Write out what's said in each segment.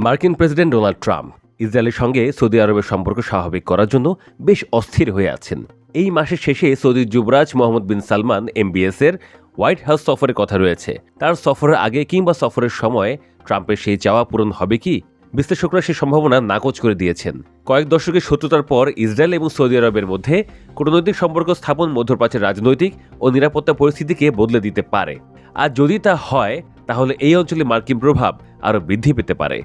মার্কিন president Donald Trump ইসরায়েলের সঙ্গে সৌদি আরবের সম্পর্ক স্বাভাবিক করার জন্য বেশ অস্থির হয়ে আছেন। এই মাসের শেষে সৌদি যুবরাজ মোহাম্মদ বিন সালমান MBS এর হোয়াইট হাউস সফরের কথা রয়েছে। তার সফরের আগে কিংবা সফরের সময় ট্রাম্পের সেই চাওয়া পূরণ হবে কি? বিশ্লেষকরা সেই সম্ভাবনা নাকচ করে দিয়েছেন। কয়েক দশকের শত্রুতার পর ইসরায়েল এবং সৌদি আরবের মধ্যে কূটনৈতিক সম্পর্ক স্থাপন মধ্যপ্রাচ্যের রাজনৈতিক ও নিরাপত্তা পরিস্থিতিকে বদলে দিতে পারে। আর যদি তা হয়, তাহলে এই অঞ্চলে মার্কিন প্রভাব আরও বৃদ্ধি পেতে পারে।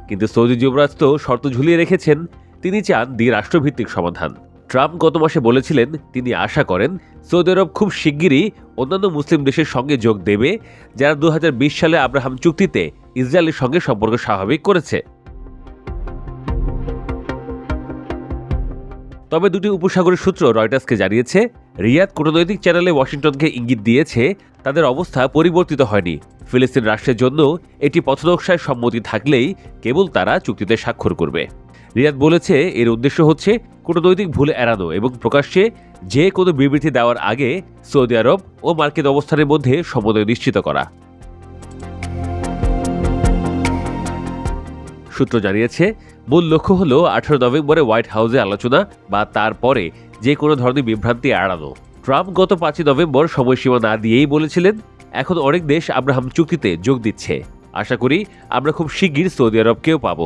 কিন্তু সৌদি যুবরাজ তো শর্ত ঝুলিয়ে রেখেছেন। তিনি চান দ্বিরাষ্ট্রভিত্তিক সমাধান। ট্রাম্প গত মাসে বলেছিলেন তিনি আশা করেন সৌদি আরব খুব শিগগিরই অন্যান্য মুসলিম দেশের সঙ্গে যোগ দেবে, যারা 2020 সালে আব্রাহাম চুক্তিতে ইসরায়েলের সঙ্গে সম্পর্ক স্বাভাবিক করেছে। তবে দুটি উপসাগরের সূত্র রয়টার্সকে জানিয়েছে, রিয়াদ কূটনৈতিক চ্যানেলে ওয়াশিংটনকে ইঙ্গিত দিয়েছে তাদের অবস্থা পরিবর্তিত হয়নি। ফিলিস্তিন রাষ্ট্রের জন্য এটি পথনকশায় সম্মতি থাকলেই কেবল তারা চুক্তিতে স্বাক্ষর করবে। রিয়াদ বলেছে এর উদ্দেশ্য হচ্ছে কূটনৈতিক ভুল এড়ানো এবং প্রকাশ্যে যে কোনো বিবৃতি দেওয়ার আগে সৌদি আরব ও মার্কিন অবস্থানের মধ্যে সমন্বয় নিশ্চিত করা। সূত্র জানিয়েছে মূল লক্ষ্য হল 18 নভেম্বরে হোয়াইট হাউসে আলোচনা বা তারপরে যে কোনো ধরনের বিভ্রান্তি এড়ানো। ট্রাম্প গত 5 নভেম্বর সময়সীমা না দিয়েই বলেছিলেন, এখন অনেক দেশ আব্রাহাম চুক্তিতে যোগ দিচ্ছে, আশা করি আমরা খুব শিগগির সৌদি আরবকেও পাব।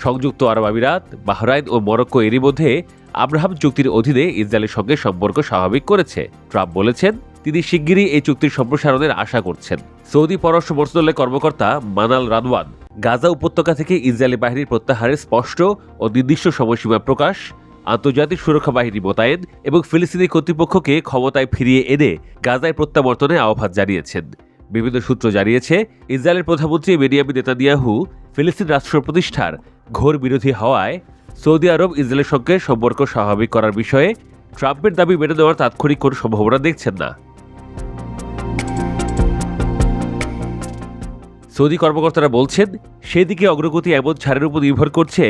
সংযুক্ত আরব আমিরাত, বাহরাইন ও মরক্কো এরই মধ্যে আব্রাহাম চুক্তির অধীনে ইসরায়েলের সঙ্গে সম্পর্ক স্বাভাবিক করেছে। ট্রাম্প বলেছেন তিনি শিগগিরই এই চুক্তির সম্প্রসারণের আশা করছেন। সৌদি পররাষ্ট্র মন্ত্রণালয়ের কর্মকর্তা মানাল রাদওয়ান গাজা উপত্যকা থেকে ইসরায়েলি বাহিনীর প্রত্যাহারের স্পষ্ট ও নির্দিষ্ট সময়সীমা প্রকাশ, আন্তর্জাতিক সুরক্ষা বাহিনী মোতায়েন এবং ফিলিস্তিনি কর্তৃপক্ষকে ক্ষমতায় ফিরিয়ে এনে গাজায় প্রত্যাবর্তনে আহ্বান জানিয়েছেন। বিভিন্ন সূত্র জানিয়েছে ইসরায়েলের প্রধানমন্ত্রী বেনিয়ামিন নেতানিয়াহু ফিলিস্তিন রাষ্ট্র প্রতিষ্ঠার ঘোর বিরোধী হওয়ায় সৌদি আরব ইসরায়েলের সঙ্গে সম্পর্ক স্বাভাবিক করার বিষয়ে ট্রাম্পের দাবি মেনে নেওয়ার তাৎক্ষণিক কোনো সম্ভাবনা দেখছেন না। সৌদি কর্মকর্তারা বলছেন সেদিকে অগ্রগতি এমন ছাড়ের উপর নির্ভর করছে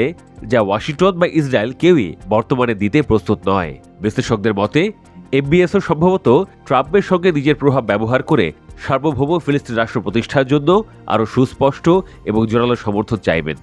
যা ওয়াশিংটন বা ইসরায়েল কেউই বর্তমানে দিতে প্রস্তুত নয়। বিশ্লেষকদের মতে MBSও সম্ভবত ট্রাম্পের সঙ্গে নিজের প্রভাব ব্যবহার করে সার্বভৌম ফিলিস্তিন রাষ্ট্র প্রতিষ্ঠার জন্য আরও সুস্পষ্ট এবং জোরালো সমর্থন চাইবেন।